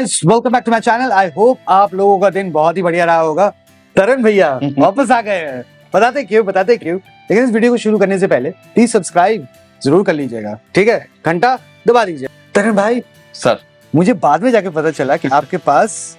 Guys, welcome back to my channel. I hope आप लोगों का दिन बहुत ही बढ़िया रहा होगा। तरुण भैया वापस आ गए हैं। बताते क्यों लेकिन इस वीडियो को शुरू करने से पहले प्लीज सब्सक्राइब जरूर कर लीजिएगा, ठीक है? घंटा दबा दीजिए। तरुण भाई सर, मुझे बाद में जाके पता चला कि आपके पास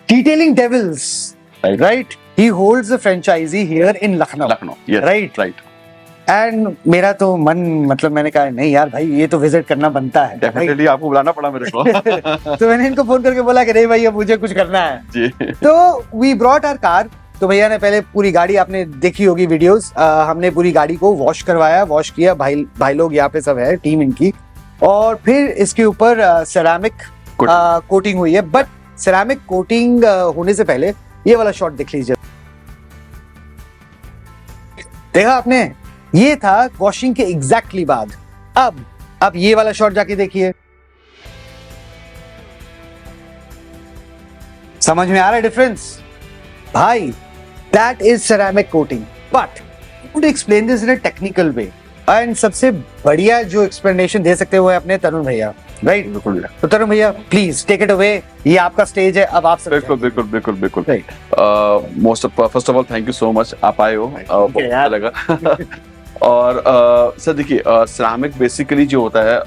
detailing devils, right? He holds a franchise here in Lucknow, yes, right? Right. And मेरा तो मन, मतलब मैंने कहा नहीं यार भाई, ये तो विजिट करना बनता है। डेफिनेटली आपको बुलाना पड़ा मेरे को। तो मैंने इनको फोन करके बोला कि नहीं भाई अब मुझे कुछ करना है जी। तो वी ब्रॉट आवर कार। तो भैया ने पहले पूरी गाड़ी, आपने देखी होगी वीडियोस, हमने पूरी गाड़ी को वॉश करवाया, वॉश किया। भाई लोग यहाँ पे सब है, टीम इनकी। और फिर इसके ऊपर सेरामिक कोटिंग हुई है। बट सेरामिक कोटिंग होने से पहले ये वाला शॉट देख लीजिए। देखा आपने? ये था वॉशिंग के एग्जैक्टली बाद। अब ये वाला शॉट जाके देखिए। समझ में आ रहा है डिफरेंस? भाई that is ceramic coating, but to explain this in a technical way, and सबसे बढ़िया जो एक्सप्लेनेशन दे सकते हो है अपने तरुण भैया, राइट? बिल्कुल। तो तरुण भैया प्लीज टेक इट अवे। ये आपका स्टेज है, अब आप सब बिल्कुल। Right. First of all thank you so much, आप आए हो, बहुत अच्छा लगा। और सर देखिए, सेरामिक बेसिकली जो होता है,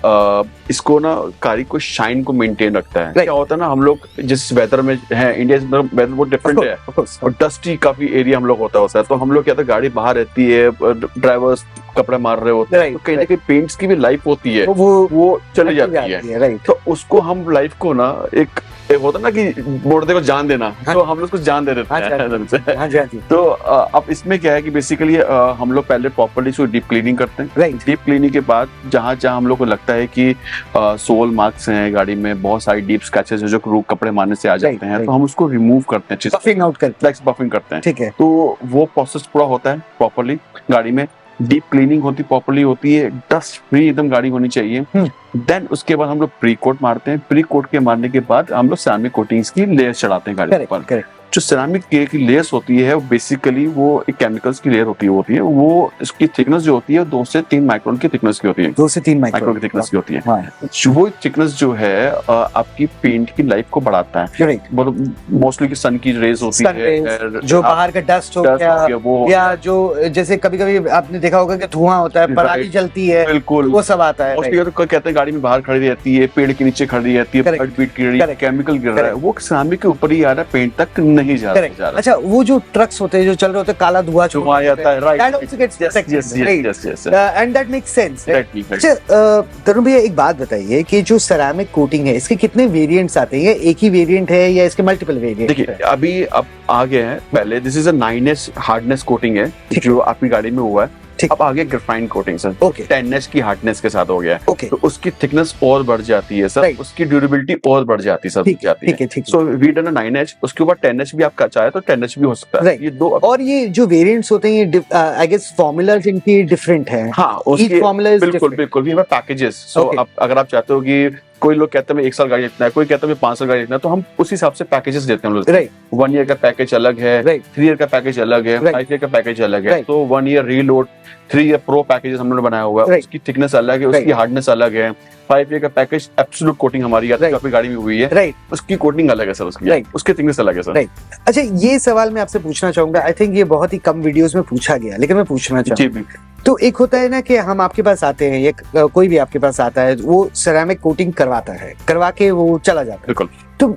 इसको ना गाड़ी को शाइन को मेंटेन रखता है। क्या होता है ना, हम लोग जिस वेदर में हैं, इंडिया में वेदर बहुत डिफरेंट है और डस्टी काफी एरिया हम लोग होता है, तो हम लोग क्या था, गाड़ी बाहर रहती है, ड्राइवर्स कपड़े मार रहे होते हैं, तो कहीं ना कहीं पेंट्स की भी लाइफ होती है, वो चली जाती है, राइट? तो उसको हम लाइफ को ना एक होता ना कि मुर्दे को जान देना, तो हम लोग कुछ जान दे देते हैं। तो अब इसमें क्या है कि बेसिकली हम लोग पहले प्रॉपर्ली इसको डीप क्लीनिंग करते हैं, राइट? डीप क्लीनिंग के बाद जहाँ हम लोग को लगता है कि सोल मार्क्स हैं गाड़ी में, बहुत सारी डीप स्क्रैचेस है जो कपड़े मारने से आ जाते हैं, तो हम उसको रिमूव करते हैं, बफिंग करते हैं, ठीक है? तो वो प्रोसेस पूरा होता है प्रॉपर्ली गाड़ी में। डीप क्लीनिंग होती प्रॉपर्ली होती है, डस्ट फ्री एकदम गाड़ी होनी चाहिए। देन उसके बाद हम लोग प्री कोट मारते हैं। प्री कोट के मारने के बाद हम लोग सेरामिक कोटिंग्स की लेयर चढ़ाते हैं गाड़ी पर। जो सेरामिक की लेयर्स होती है बेसिकली वो एक केमिकल्स की लेयर होती है। वो इसकी थिकनेस जो होती है 2 से 3 माइक्रोन की थिकनेस की होती है। 2 से 3 माइक्रोन की थिकनेस की होती है। वो थिकनेस जो है आपकी पेंट की लाइफ को बढ़ाता है। मोस्टली की सन की रेज होती है, जो बाहर का डस्ट हो गया वो, या जो जैसे कभी कभी आपने देखा होगा कि धुआं होता है, पराली जलती है, बिल्कुल वो सब आता है। तो कहते हैं गाड़ी में बाहर खड़ी रहती है, पेड़ के नीचे खड़ी रहती है, हार्ट बीट गिर रही है, केमिकल गिर रहा है, वो सेरामिक के ऊपर ही आ रहा है, पेंट तक नहीं जा रहा। अच्छा, वो जो ट्रक्स होते हैं जो चल रहे होते हैं, काला धुआं आता है, right? That also gets protected, and that makes sense. अच्छा तरुण भैया, एक बात बताइए कि जो सेरामिक कोटिंग है, इसके कितने वेरिएंट्स आते हैं? एक ही वेरिएंट है या इसके मल्टीपल वेरिएंट? देखिए अभी अब आ गए हैं, पहले this is a 9S hardness coating है जो आपकी गाड़ी में हुआ है। अब आगे ग्रेफाइन कोटिंग सर, 10S की हार्डनेस के साथ हो गया है। तो उसकी थिकनेस और बढ़ जाती है सर, उसकी ड्यूरेबिलिटी और बढ़ जाती है sir. So we done 9H, उसके ऊपर 10H भी आपका चाहे तो 10H भी हो सकता है। ये दो। और ये जो वेरिएंट्स होते हैं, ये आई गेस फॉर्मूलाज इनकी डिफरेंट है। हाँ, बिल्कुल भी हमारे पैकेजेस। सो अगर आप चाहते हो कि कोई लोग कहते हैं 1 साल गाड़ी जितना है, कोई कहता है 5 साल गाड़ी जितना है, तो हम उस हिसाब से पैकेजेस देते हैं हम लोग। 1 ईयर का पैकेज अलग है, 3 ईयर का पैकेज अलग है, 5 ईयर का पैकेज अलग है। तो 1 year reload, 3 year pro packages हम लोगों ने बनाया हुआ है, उसकी थिकनेस अलग है, उसकी हार्डनेस अलग है। 5 ईयर का पैकेज एब्सोल्यूट कोटिंग हमारी अपनी गाड़ी में हुई है, उसकी कोटिंग अलग है सर, उसकी थिकनेस अलग है सर। अच्छा, ये सवाल मैं आपसे पूछना चाहूंगा, आई थिंक ये बहुत ही कम वीडियोस में पूछा गया, लेकिन मैं पूछना चाहूंगा। तो एक होता है ना कि हम आपके पास आते हैं, या कोई भी आपके पास आता है, वो सेरामिक कोटिंग करवाता है, करवा के वो चला जाता है। बिल्कुल। तो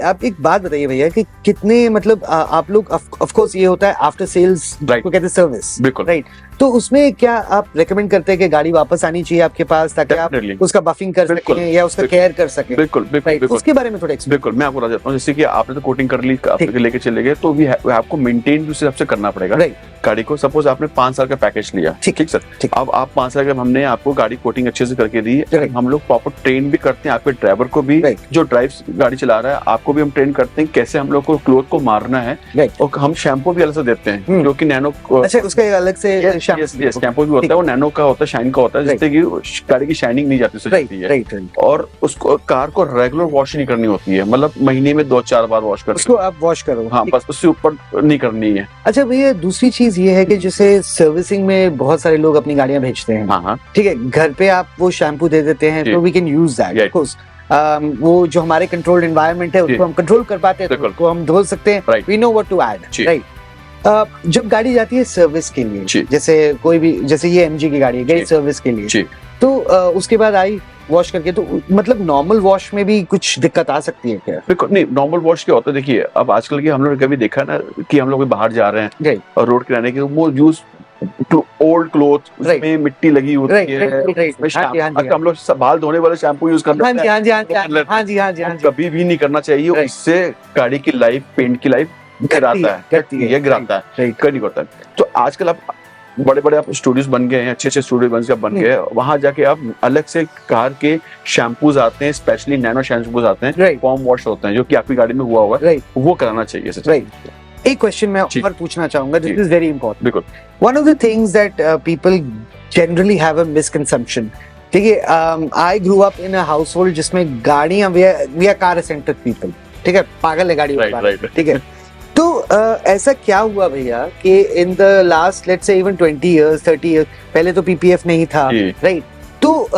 आप एक बात बताइए भैया कि कितने, मतलब आप लोग, ऑफ कोर्स ये होता है आफ्टर सेल्स को कहते हैं सर्विस, बिल्कुल, राइट? तो उसमें क्या आप रेकमेंड करते हैं कि गाड़ी वापस आनी चाहिए आपके पास, ताकि आप उसका बफिंग कर सकें या उसका केयर कर सकें? बिल्कुल। उसके बारे में थोड़ा बिल्कुल मैं आपको बता देता हूँ। जैसे कि आपने तो कोटिंग कर ली, लेके चले गए, तो भी आपको मेंटेन भी उस हिसाब से करना पड़ेगा गाड़ी को। सपोज आपने 5 साल का पैकेज लिया, ठीक सर, अब आप 5 साल का, हमने आपको गाड़ी कोटिंग अच्छे से करके दी, हम लोग प्रॉपर ट्रेन भी करते हैं आपके ड्राइवर को भी, जो ड्राइव गाड़ी चला रहा है, आपको भी हम ट्रेन करते हैं कैसे हम लोग को क्लोथ को मारना है। और हम शैम्पू भी अलग से देते हैं, जो कि नैनो, अच्छा उसका अलग से शैम्पू भी होता है, वो नैनो का होता है, शाइन का होता है, जिससे कि गाड़ी की शाइनिंग नहीं जाती है। और उसको कार को रेगुलर वॉश नहीं करनी होती है, मतलब महीने में 2-4 बार वॉश कर, उसको आप वॉश करो। हाँ, बस उससे ऊपर नहीं करनी है। अच्छा भैया, दूसरी चीज ये है कि जैसे सर्विसिंग में बहुत सारे लोग अपनी गाड़ियां भेजते हैं, ठीक है, घर पे आप वो शैम्पू दे देते हैं, तो we can use that of course. वो जो हमारे कंट्रोल्ड एनवायरनमेंट है उसको हम कंट्रोल कर पाते हैं, तो बिल्कुल। उसको हम धो सकते हैं। Right. We know what to add, जी। राइट। जब गाड़ी जाती है सर्विस के लिए, जी। जैसे कोई भी, जैसे ये MG की गाड़ी है, गई जी। सर्विस के लिए, जी। तो उसके बाद आई वॉश करके, तो मतलब नॉर्मल वॉश में भी कुछ दिक्कत आ सकती है क्या? बिल्कुल नहीं, नॉर्मल वॉश क्या होता है, देखिए अब आजकल के हम लोग ने कभी देखा ना कि हम लोग बाहर जा रहे हैं राइट, और रोड किनारे के वो यूज ओल्ड क्लोथ, उसमें मिट्टी लगी होती राइट, है, राइट, राइट, उसमें हाँ जी, हाँ जी, अच्छा, हम लोग बाल धोने वाले शैम्पू यूज करते हाँ जी, हैं, हाँ जी, हाँ जी, वो कर लेते हैं। हाँ जी, हाँ जी, हाँ जी, कभी भी नहीं करना चाहिए, Right. उससे गाड़ी की लाइफ, पेंट की लाइफ गिराता है, घटती है, गिराता है, राइट, कहीं नहीं करता है। तो आजकल आप बड़े बड़े आप स्टूडियोज बन गए हैं, अच्छे अच्छे स्टूडियो बन गए हैं, वहां जाके आप अलग से कार के शैम्पूज आते हैं, स्पेशली नैनो शैम्पूज आते हैं, Right. फॉर्म वॉश होते हैं जो कि आपकी गाड़ी में हुआ हुआ है, राइट, वो कराना चाहिए सच। राइट। एक क्वेश्चन मैं जी। और पूछना चाहूंगा, दिस जी। Is very important. बिल्कुल। One of the things that people generally have a misconception, ठीक है, I grew up in a household जिसमें गाड़ियां, we are car centric people, ठीक है, पागल है गाड़ियों के Right, बारे में, right. ठीक है। तो ऐसा क्या हुआ भैया कि in the last let's say even 20 years 30 years, पहले तो PPF नहीं था, जी। राइट? तो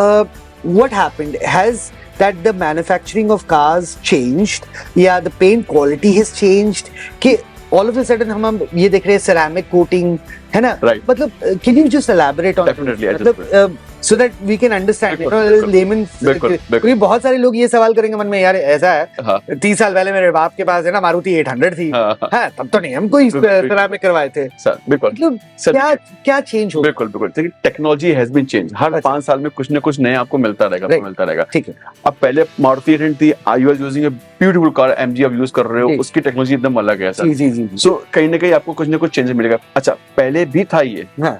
what happened, has that the manufacturing of cars changed या the paint quality has changed कि all of a sudden हम ये देख रहे हैं ceramic coating, है ना? Right. मतलब can you just elaborate on Definitely, I this? मतलब so that we can understand, you know, बिल्कुल, layman, बिल्कुल, बिल्कुल। क्योंकि बहुत सारे लोग ये सवाल करेंगे मन में, यार ऐसा है, हाँ, 30 साल पहले मेरे बाप के पास है ना मारुति 800 थी, हाँ, हाँ, हाँ, तब तो नहीं हम कोई बिल्कुल, बिल्कुल। सेरामिक करवाए थे, सर बिल्कुल मतलब सर, क्या क्या चेंज हो? बिल्कुल बिल्कुल, देखिए टेक्नोलॉजी हैज बीन चेंज, हर अच्छा। 5 साल में कुछ ना कुछ नया आपको मिलता रहेगा, Right. मिलता रहेगा। ठीक है, अब पहले मारुति 800 थी, you are using a beautiful car, MG आप यूज कर रहे हो, जी। उसकी टेक्नोलॉजी एकदम अलग है सर। जी जी जी जी। सो कहीं ना कहीं आपको कुछ ना कुछ चेंज मिलेगा। अच्छा, पहले भी था ये, हाँ,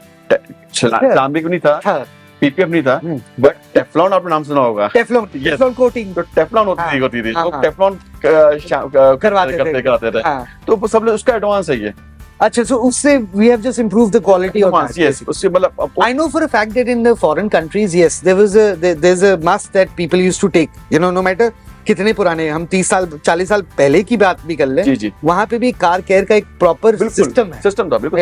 चांदी नहीं था, हाँ, PPF नहीं था, हम्म। बट टेफ्लॉन आपने नाम सुना होगा। Teflon, Yes. टेफ्लॉन कोटिंग तो टेफ्लॉन हाँ, होती थी, हाँ, तो हाँ। टेफ्लॉन कराते थे, हाँ, तो वो सब लोग उसका एडवांस है ये। अच्छा, so उससे we have just improved the quality of that. Yes, उससे मतलब आपको I know for a fact that in the foreign countries, yes, there's a must that people used to take, you know, no matter कितने पुराने, हम 30 साल 40 साल पहले की बात भी कर लें, जी जी वहां पे भी कार केयर का एक प्रॉपर सिस्टम है, सिस्टम था बिल्कुल।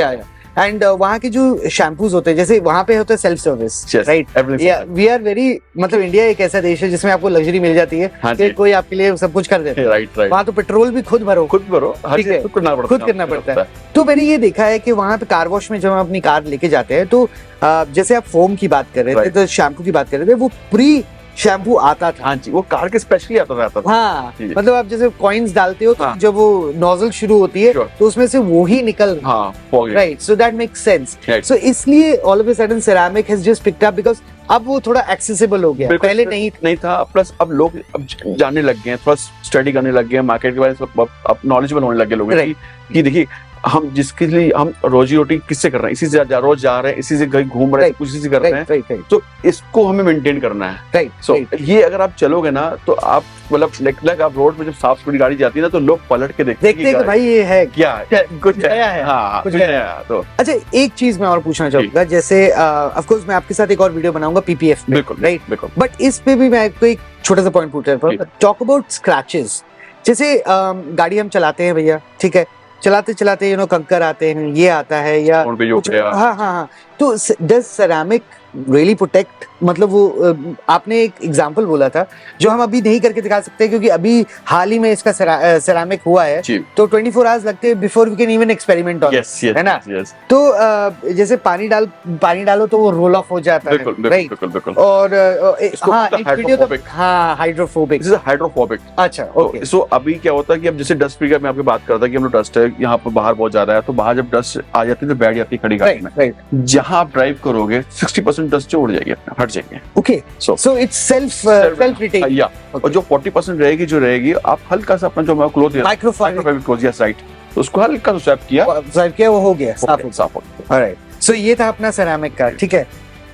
एंड वहाँ के जो शैम्पूज होते हैं, जैसे वहाँ पे होता है self service, Yes, right? everything. We are very, मतलब इंडिया एक ऐसा देश है जिसमें आपको लग्जरी मिल जाती है हाँ कि जी। कोई आपके लिए सब कुछ कर देता है। राइट राइट, वहाँ तो पेट्रोल भी खुद भरो, खुद भरो, हर ठीक है, चीज खुद करना पड़ता है, खुद करना पड़ता है। तो मैंने ये देखा है कि वहाँ पे कार वॉश में जब हम अपनी कार लेके जाते हैं, तो जैसे आप फोम की बात कर रहे थे, Right. तो शैम्पू की बात कर रहे थे, वो प्री शैम्पू आता था। हाँ जी, वो कार के स्पेशली आता था। हाँ, जी। मतलब आप जैसे कॉइन्स डालते हो तो हाँ। जब वो नोजल शुरू होती है Sure. तो उसमें से वो ही निकल, हाँ, हो गया। Right? So that makes sense. Right. सो इसलिए all of a sudden ceramic has just picked up because अब वो थोड़ा एक्सेसिबल हो गया, बिल्कुल, पहले नहीं था। प्लस अब लोग अब जानने लग गए हैं, थोड़ा स्टडी करने लग गए हैं, मार्केट के बारे में अब नॉलेजेबल होने लग गए लोग Right. कि देखिए हम जिसके लिए हम रोजी रोटी किससे कर रहे हैं, इसी से रोज जा रहे हैं, इसी से कहीं घूम रहे हैं, Right. कुछ इसी से कर रहे हैं, राइट राइट राइट तो इसको हमें मेंटेन करना है। राइट। सो ये अगर आप चलोगे ना तो आप मतलब लाइक आप रोड पे जब साफ सुथरी गाड़ी जाती है ना तो लोग पलट के देखते देखते हैं कि भाई ये है क्या कुछ नया है, हाँ, कुछ कुछ नया नया है। तो अच्छा, एक चीज मैं और पूछना चाहूंगा, जैसे ऑफ कोर्स मैं आपके साथ एक और वीडियो बनाऊंगा PPF पे, बिल्कुल राइट? बिल्कुल बट इस पे भी मैं कोई छोटा सा पॉइंट पूछ रहा था, टॉक अबाउट स्क्रैचेस। जैसे गाड़ी हम चलाते हैं भैया, ठीक है, चलाते चलाते यू नो कंकर आते हैं, ये आता है या फोन पे जो कुछ, गया। हाँ हाँ हाँ, तो डज सेरामिक रियली प्रोटेक्ट, मतलब वो आपने एक एग्जांपल बोला था जो हम अभी नहीं करके दिखा सकते क्योंकि अभी हाल ही में इसका सेरामिक हुआ है, जी, तो 24 आवर्स लगते हैं before we can even experiment on, yes yes है ना? यस, तो जैसे पानी डालो तो वो रोल ऑफ हो जाता है, बिल्कुल राइट? बिल्कुल बिल्कुल। और इसको हाँ, बोलते हैं एक वीडियो तो hydrophobic. हाँ, हाइड्रोफोबिक। This is hydrophobic. अच्छा, ओके, सो अभी क्या होता है कि अब जैसे डस्ट फ्री का मैं आपकी बात करता कि हम लोग डस्ट है यहाँ पर बाहर बहुत ज्यादा है, तो बाहर जब डस्ट आ जाती है तो बैठ जाती है खड़ी गाड़ी राइट में। राइट, जहाँ आप ड्राइव करोगे 60% डस्ट जो उड़ जाएगी अपने, हट जाएंगे। Okay, So- so it's self retain, या और जो 40% रहेगी आप हल्का सा अपना जो हमारा क्लोथ माइक्रोफाइबर क्लोथ या साइट, तो उसको हल्का सा स्वैप किया, स्वाइप किया, वो हो गया, साफ हो साफ हो गया। गया। ऑलराइट, सो ये था अपना सेरामिक का, ठीक है।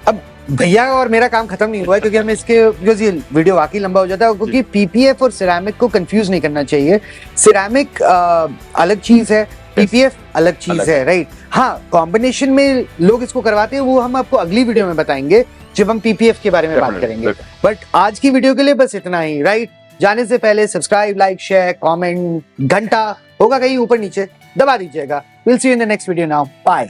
अब भैया और मेरा काम खत्म नहीं हुआ है क्योंकि हमें इसके, बिकॉज ये वीडियो वाकई लंबा हो जाता है, क्योंकि PPF और सेरामिक को कंफ्यूज नहीं करना चाहिए। सेरामिक अलग चीज है, PPF अलग चीज है, राइट? हाँ, कॉम्बिनेशन में लोग इसको करवाते हैं, वो हम आपको अगली वीडियो में बताएंगे जब हम PPF के बारे में बात करेंगे। बट आज की वीडियो के लिए बस इतना ही, राइट? जाने से पहले सब्सक्राइब, लाइक, शेयर, कमेंट, घंटा होगा कहीं ऊपर नीचे दबा दीजिएगा। Will see you in the next video now, bye.